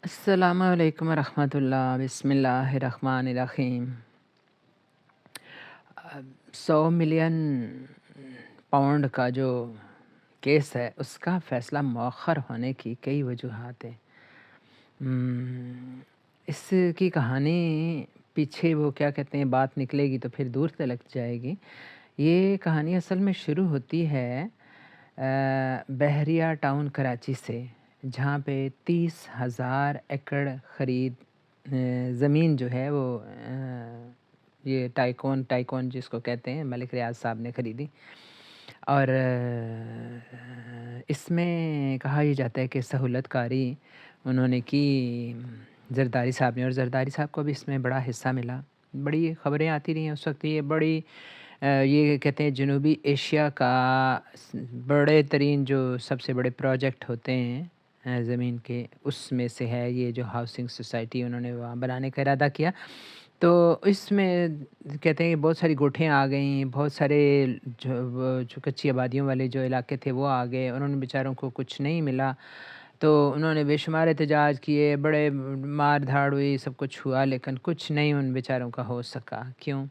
السلام علیکم ورحمۃ اللہ، بسم اللہ الرحمن الرحیم۔ 100 ملین پاؤنڈ کا جو کیس ہے اس کا فیصلہ مؤخر ہونے کی کئی وجوہات ہیں۔ اس کی کہانی پیچھے وہ کیا کہتے ہیں بات نکلے گی تو پھر دور تلک جائے گی۔ یہ کہانی اصل میں شروع ہوتی ہے بحریہ ٹاؤن کراچی سے، جہاں پہ 30,000 ایکڑ زمین جو ہے وہ یہ ٹائکون جس کو کہتے ہیں ملک ریاض صاحب نے خریدی، اور اس میں کہا یہ جاتا ہے کہ سہولت کاری انہوں نے کی زرداری صاحب نے، اور زرداری صاحب کو بھی اس میں بڑا حصہ ملا۔ بڑی خبریں آتی رہی ہیں اس وقت، یہ بڑی یہ کہتے ہیں جنوبی ایشیا کا بڑے ترین جو سب سے بڑے پروجیکٹ ہوتے ہیں زمین کے، اس میں سے ہے یہ جو ہاؤسنگ سوسائٹی انہوں نے وہاں بنانے کا ارادہ کیا۔ تو اس میں کہتے ہیں کہ بہت ساری گوٹھیں آ گئیں، بہت سارے جو کچی آبادیوں والے جو علاقے تھے وہ آ گئے، انہوں نے بیچاروں کو کچھ نہیں ملا، تو انہوں نے بے شمار احتجاج کیے، بڑے مار دھاڑ ہوئی، سب کچھ ہوا، لیکن کچھ نہیں ان بیچاروں کا ہو سکا۔ کیوں؟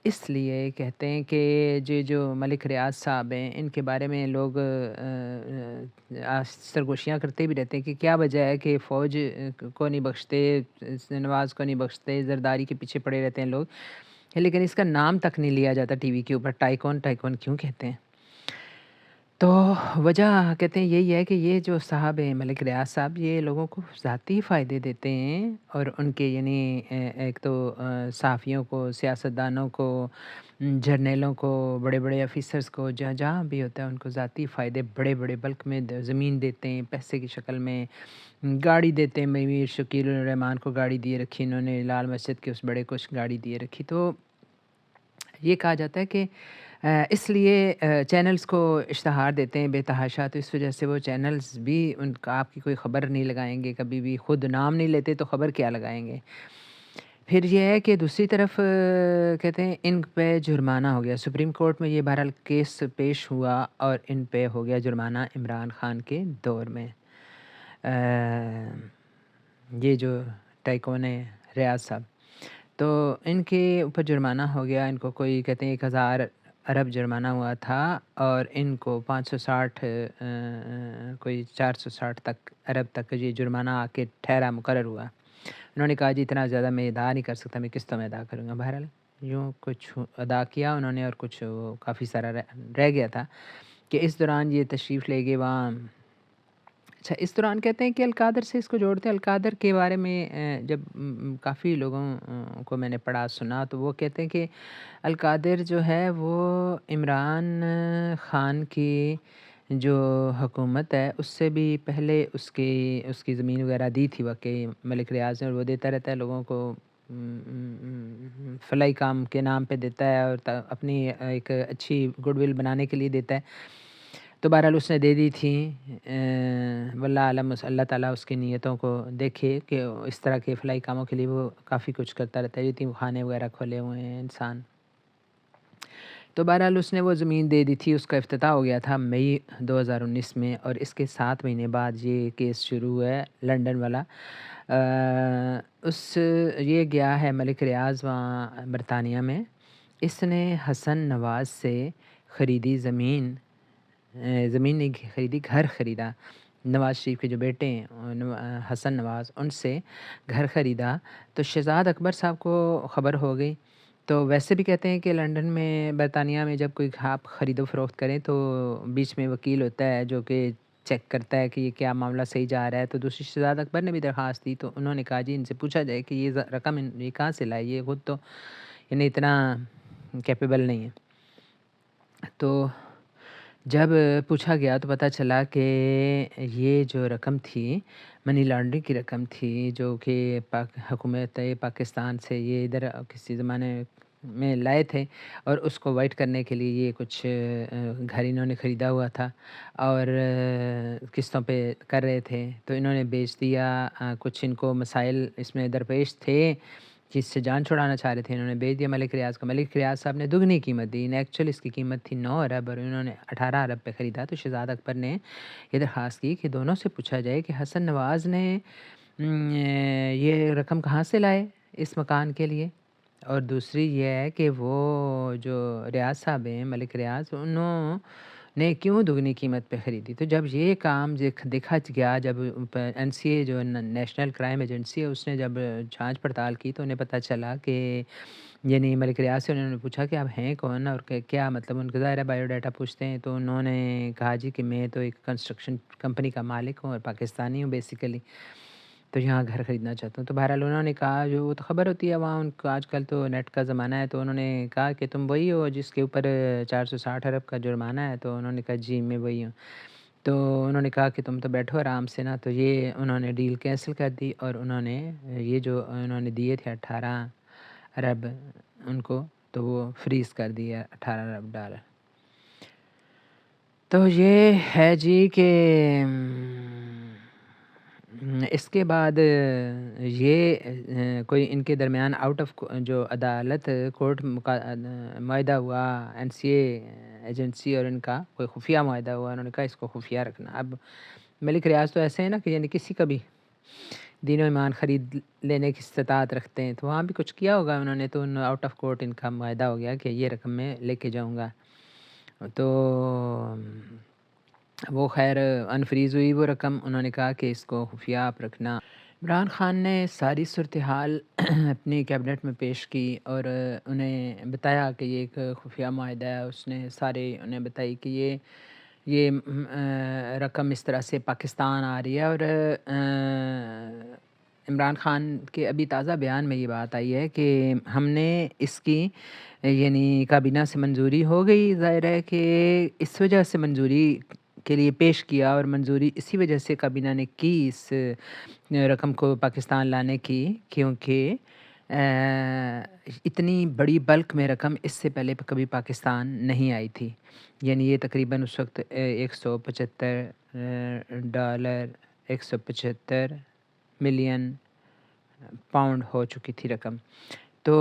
اس لیے کہتے ہیں کہ جو ملک ریاض صاحب ہیں ان کے بارے میں لوگ سرگوشیاں کرتے بھی رہتے ہیں کہ کیا وجہ ہے کہ فوج کو نہیں بخشتے، نواز کو نہیں بخشتے، زرداری کے پیچھے پڑے رہتے ہیں لوگ، لیکن اس کا نام تک نہیں لیا جاتا ٹی وی کے اوپر۔ ٹائکون کیوں کہتے ہیں؟ تو وجہ کہتے ہیں یہی ہے کہ یہ جو صاحب ہیں ملک ریاض صاحب، یہ لوگوں کو ذاتی فائدے دیتے ہیں، اور ان کے یعنی ایک تو صحافیوں کو، سیاستدانوں کو، جرنیلوں کو، بڑے بڑے آفیسرز کو، جہاں جہاں بھی ہوتا ہے ان کو ذاتی فائدے بڑے بڑے بلک میں زمین دیتے ہیں، پیسے کی شکل میں گاڑی دیتے ہیں۔ میر شکیل الرحمان کو گاڑی دیے رکھی انہوں نے، لال مسجد کے اس بڑے کچھ گاڑی دیے رکھی۔ تو یہ کہا جاتا ہے کہ اس لیے چینلز کو اشتہار دیتے ہیں بے تحاشا، تو اس وجہ سے وہ چینلز بھی ان کا آپ کی کوئی خبر نہیں لگائیں گے، کبھی بھی خود نام نہیں لیتے تو خبر کیا لگائیں گے۔ پھر یہ ہے کہ دوسری طرف کہتے ہیں ان پہ جرمانہ ہو گیا، سپریم کورٹ میں یہ بہرحال کیس پیش ہوا اور ان پہ ہو گیا جرمانہ عمران خان کے دور میں۔ یہ جو ٹائکون ہے ریاض صاحب، تو ان کے اوپر جرمانہ ہو گیا، ان کو کوئی کہتے ہیں 1,000 ارب جرمانہ ہوا تھا، اور ان کو 560 کوئی 460 تک ارب تک یہ جرمانہ آ کے ٹھہرا، مقرر ہوا۔ انہوں نے کہا جی اتنا زیادہ میں ادا نہیں کر سکتا، میں قسطوں میں ادا کروں گا۔ بہرحال یوں کچھ ادا کیا انہوں نے، اور کچھ کافی سارا رہ گیا تھا کہ اس دوران یہ تشریف لے گئے وہاں۔ اچھا، اس دوران کہتے ہیں کہ القادر سے اس کو جوڑتے ہیں۔ القادر کے بارے میں جب کافی لوگوں کو میں نے پڑھا سنا تو وہ کہتے ہیں کہ القادر جو ہے وہ عمران خان کی جو حکومت ہے اس سے بھی پہلے اس کی زمین وغیرہ دی تھی واقعی ملک ریاض نے، اور وہ دیتا رہتا ہے لوگوں کو، فلاحی کام کے نام پہ دیتا ہے، اور اپنی ایک اچھی گڈ ول بنانے کے لیے دیتا ہے۔ تو بہرحال اس نے دے دی تھی، واللہ عالم اللہ تعالیٰ اس کی نیتوں کو دیکھے کہ اس طرح کے فلاحی کاموں کے لیے وہ کافی کچھ کرتا رہتا ہے، یتیم خانے وغیرہ کھولے ہوئے ہیں انسان۔ تو بہرحال اس نے وہ زمین دے دی تھی، اس کا افتتاح ہو گیا تھا مئی 2019 میں، اور اس کے 7 مہینے بعد یہ کیس شروع ہے لنڈن والا۔ یہ گیا ہے ملک ریاض وہاں برطانیہ میں، اس نے حسن نواز سے خریدی زمین نہیں خریدی، گھر خریدا، نواز شریف کے جو بیٹے ہیں حسن نواز، ان سے گھر خریدا۔ تو شہزاد اکبر صاحب کو خبر ہو گئی۔ تو ویسے بھی کہتے ہیں کہ لنڈن میں، برطانیہ میں جب کوئی آپ خرید و فروخت کریں تو بیچ میں وکیل ہوتا ہے جو کہ چیک کرتا ہے کہ یہ کیا معاملہ صحیح جا رہا ہے۔ تو دوسری شہزاد اکبر نے بھی درخواست دی، تو انہوں نے کہا جی ان سے پوچھا جائے کہ یہ رقم یہ کہاں سے لائے، یہ خود تو یعنی اتنا کیپیبل نہیں ہے۔ تو جب پوچھا گیا تو پتہ چلا کہ یہ جو رقم تھی منی لانڈرنگ کی رقم تھی، جو کہ حکومت پاکستان سے یہ ادھر کسی زمانے میں لائے تھے، اور اس کو وائٹ کرنے کے لیے یہ کچھ گھر انہوں نے خریدا ہوا تھا، اور قسطوں پہ کر رہے تھے، تو انہوں نے بیچ دیا۔ کچھ ان کو مسائل اس میں درپیش تھے کہ اس سے جان چھڑانا چاہ رہے تھے، انہوں نے بیچ دیا ملک ریاض کو۔ ملک ریاض صاحب نے دگنی قیمت دی، ایکچوئل اس کی قیمت تھی 9 ارب اور انہوں نے 18 ارب پہ خریدا۔ تو شہزاد اکبر نے یہ درخواست کی کہ دونوں سے پوچھا جائے کہ حسن نواز نے یہ رقم کہاں سے لائے اس مکان کے لیے، اور دوسری یہ ہے کہ وہ جو ریاض صاحب ہیں، ملک ریاض، انہوں نے کیوں دگنی قیمت پہ خریدی۔ تو جب یہ کام دیکھا گیا، جب این سی اے جو نیشنل کرائم ایجنسی ہے اس نے جب جانچ پڑتال کی، تو انہیں پتہ چلا کہ یعنی ملک ریاض سے انہوں نے پوچھا کہ آپ ہیں کون، اور کیا مطلب ان کا ظاہر ہے بایو ڈاٹا پوچھتے ہیں، تو انہوں نے کہا جی کہ میں تو ایک کنسٹرکشن کمپنی کا مالک ہوں اور پاکستانی ہوں بیسیکلی، تو یہاں گھر خریدنا چاہتا ہوں۔ تو بہرحال انہوں نے کہا، جو وہ تو خبر ہوتی ہے وہاں ان کو، آج کل تو نیٹ کا زمانہ ہے، تو انہوں نے کہا کہ تم وہی ہو جس کے اوپر 460 ارب کا جرمانہ ہے، تو انہوں نے کہا جی میں وہی ہوں۔ تو انہوں نے کہا کہ تم تو بیٹھو آرام سے نا، تو یہ انہوں نے ڈیل کینسل کر دی، اور انہوں نے یہ جو انہوں نے دیے تھے 18 ارب ان کو، تو وہ فریز کر دیا 18 ارب ڈالر۔ تو یہ ہے جی کہ اس کے بعد یہ کوئی ان کے درمیان آؤٹ آف جو عدالت کورٹ معاہدہ ہوا، این سی اے ایجنسی اور ان کا کوئی خفیہ معاہدہ ہوا، انہوں نے کہا اس کو خفیہ رکھنا۔ اب ملک ریاض تو ایسے ہیں نا کہ یعنی کسی کا بھی دین و ایمان خرید لینے کی استطاعت رکھتے ہیں، تو وہاں بھی کچھ کیا ہوگا انہوں نے، تو آؤٹ آف کورٹ ان کا معاہدہ ہو گیا کہ یہ رقم میں لے کے جاؤں گا۔ تو وہ خیر انفریز ہوئی وہ رقم، انہوں نے کہا کہ اس کو خفیہ آپ رکھنا۔ عمران خان نے ساری صورتحال اپنی کیبنٹ میں پیش کی اور انہیں بتایا کہ یہ ایک خفیہ معاہدہ ہے، اس نے سارے انہیں بتائی کہ یہ رقم اس طرح سے پاکستان آ رہی ہے، اور عمران خان کے ابھی تازہ بیان میں یہ بات آئی ہے کہ ہم نے اس کی یعنی کابینہ سے منظوری ہو گئی، ظاہر ہے کہ اس وجہ سے منظوری کے لیے پیش کیا، اور منظوری اسی وجہ سے کابینہ نے کی اس رقم کو پاکستان لانے کی، کیونکہ اتنی بڑی بلک میں رقم اس سے پہلے کبھی پاکستان نہیں آئی تھی، یعنی یہ تقریباً اس وقت 175 ڈالر 175 ملین پاؤنڈ ہو چکی تھی رقم۔ تو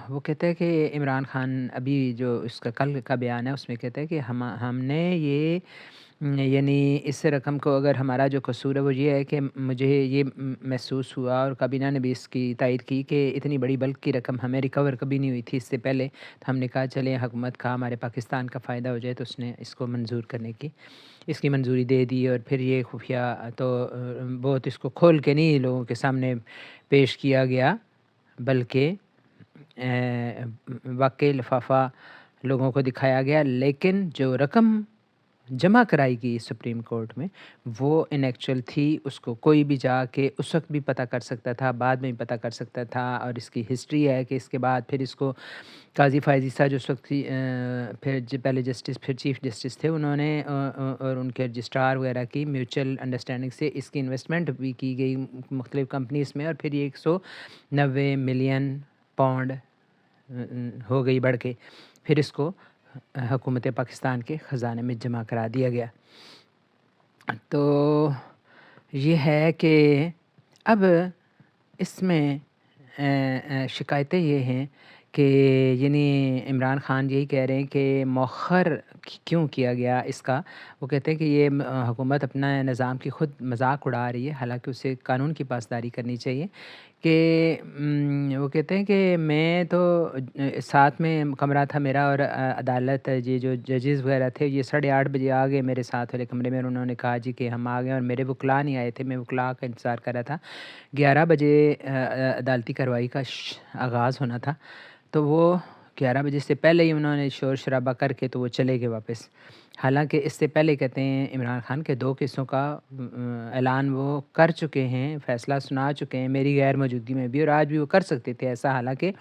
وہ کہتے ہیں کہ عمران خان ابھی جو اس کا کل کا بیان ہے اس میں کہتے ہیں کہ ہم نے یہ یعنی اس رقم کو، اگر ہمارا جو قصور ہے وہ یہ ہے کہ مجھے یہ محسوس ہوا، اور کابینہ نے بھی اس کی تائید کی کہ اتنی بڑی بلک کی رقم ہمیں ریکور کبھی نہیں ہوئی تھی اس سے پہلے، تو ہم نے کہا چلیں حکومت کا ہمارے پاکستان کا فائدہ ہو جائے، تو اس نے اس کو منظور کرنے کی اس کی منظوری دے دی، اور پھر یہ خفیہ تو بہت اس کو کھول کے نہیں لوگوں کے سامنے پیش کیا گیا، بلکہ واقعی لفافہ لوگوں کو دکھایا گیا، لیکن جو رقم جمع کرائی گئی سپریم کورٹ میں وہ ان ایکچوئل تھی، اس کو کوئی بھی جا کے اس وقت بھی پتہ کر سکتا تھا، بعد میں بھی پتہ کر سکتا تھا، اور اس کی ہسٹری ہے کہ اس کے بعد پھر اس کو قاضی فائز عیسیٰ جو اس وقت پھر پہلے جسٹس پھر چیف جسٹس تھے، انہوں نے اور ان کے رجسٹرار وغیرہ کی میوچل انڈرسٹینڈنگ سے اس کی انویسٹمنٹ بھی کی گئی مختلف کمپنیز میں، اور پھر یہ 190 ملین پاؤنڈ ہو گئی بڑھ کے، پھر اس کو حکومت پاکستان کے خزانے میں جمع کرا دیا گیا۔ تو یہ ہے کہ اب اس میں شکایتیں یہ ہیں کہ یعنی عمران خان یہی کہہ رہے ہیں کہ مؤخر کیوں کیا گیا اس کا، وہ کہتے ہیں کہ یہ حکومت اپنا نظام کی خود مذاق اڑا رہی ہے، حالانکہ اسے قانون کی پاسداری کرنی چاہیے، کہ وہ کہتے ہیں کہ میں تو ساتھ میں کمرہ تھا میرا، اور عدالت یہ جو ججز وغیرہ تھے یہ 8:30 بجے آ گئے میرے ساتھ والے کمرے میں، اور انہوں نے کہا جی کہ ہم آ گئے، اور میرے وکلاء نہیں آئے تھے، میں وکلاء کا انتظار کر رہا تھا، 11 بجے عدالتی کارروائی کا آغاز ہونا تھا، تو وہ 11 بجے سے پہلے ہی انہوں نے شور شرابہ کر کے تو وہ چلے گئے واپس، حالانکہ اس سے پہلے کہتے ہیں عمران خان کے 2 کیسوں کا اعلان وہ کر چکے ہیں، فیصلہ سنا چکے ہیں میری غیر موجودگی میں بھی، اور آج بھی وہ کر سکتے تھے ایسا، حالانکہ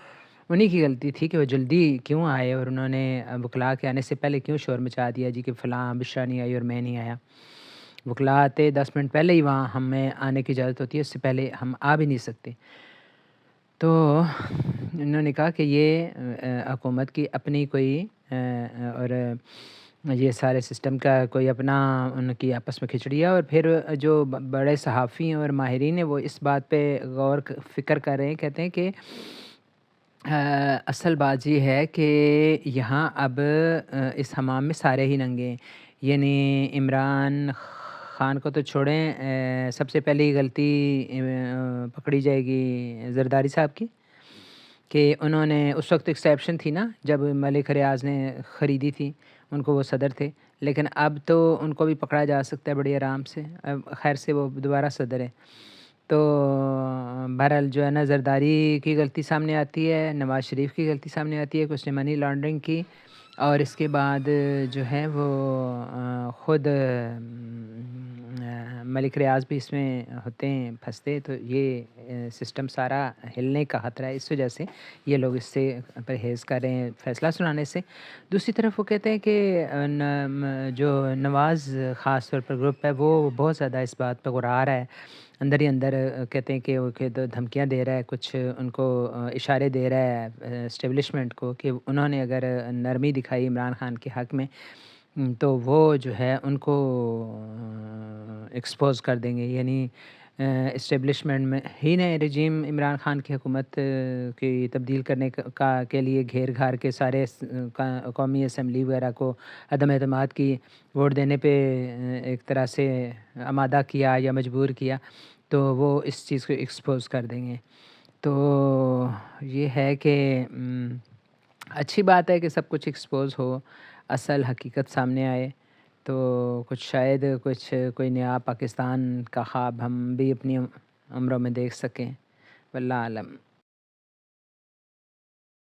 انہی کی غلطی تھی کہ وہ جلدی کیوں آئے، اور انہوں نے وکلاء کے آنے سے پہلے کیوں شور مچا دیا جی کہ فلاں بشرا نہیں آئی اور میں نہیں آیا۔ وکلاء آتے 10 منٹ پہلے ہی وہاں ہمیں آنے کی اجازت ہوتی ہے، اس سے پہلے ہم آ بھی نہیں سکتے۔ تو انہوں نے کہا کہ یہ حکومت کی اپنی کوئی اور یہ سارے سسٹم کا کوئی اپنا ان کی آپس میں کھچڑی ہے، اور پھر جو بڑے صحافی اور ماہرین ہیں وہ اس بات پہ غور فکر کر رہے ہیں، کہتے ہیں کہ اصل بات یہ ہے کہ یہاں اب اس حمام میں سارے ہی ننگے ہیں، یعنی عمران خان کو تو چھوڑیں، سب سے پہلی غلطی پکڑی جائے گی زرداری صاحب کی، کہ انہوں نے اس وقت ایکسیپشن تھی نا جب ملک ریاض نے خریدی تھی، ان کو وہ صدر تھے، لیکن اب تو ان کو بھی پکڑا جا سکتا ہے بڑی آرام سے، اب خیر سے وہ دوبارہ صدر ہے۔ تو بہرحال جو ہے نا زرداری کی غلطی سامنے آتی ہے، نواز شریف کی غلطی سامنے آتی ہے کہ اس نے منی لانڈرنگ کی، اور اس کے بعد جو ہے وہ خود ملک ریاض بھی اس میں ہوتے ہیں پھنستے، تو یہ سسٹم سارا ہلنے کا خطرہ ہے، اس وجہ سے یہ لوگ اس سے پرہیز کر رہے ہیں فیصلہ سنانے سے۔ دوسری طرف وہ کہتے ہیں کہ جو نواز خاص طور پر گروپ ہے وہ بہت زیادہ اس بات پہ غرار ہے، اندر ہی اندر کہتے ہیں کہ وہ دھمکیاں دے رہا ہے، کچھ ان کو اشارے دے رہا ہے اسٹیبلشمنٹ کو کہ انہوں نے اگر نرمی دکھائی عمران خان کے حق میں تو وہ جو ہے ان کو ایکسپوز کر دیں گے، یعنی اسٹیبلشمنٹ میں ہی نے رجیم عمران خان کی حکومت کی تبدیل کرنے کے لیے گھیر گھار کے سارے قومی اسمبلی وغیرہ کو عدم اعتماد کی ووٹ دینے پہ ایک طرح سے آمادہ کیا یا مجبور کیا، تو وہ اس چیز کو ایکسپوز کر دیں گے۔ تو یہ ہے کہ اچھی بات ہے کہ سب کچھ ایکسپوز ہو، اصل حقیقت سامنے آئے، تو کچھ شاید کوئی نیا پاکستان کا خواب ہم بھی اپنی عمروں میں دیکھ سکیں، واللہ عالم۔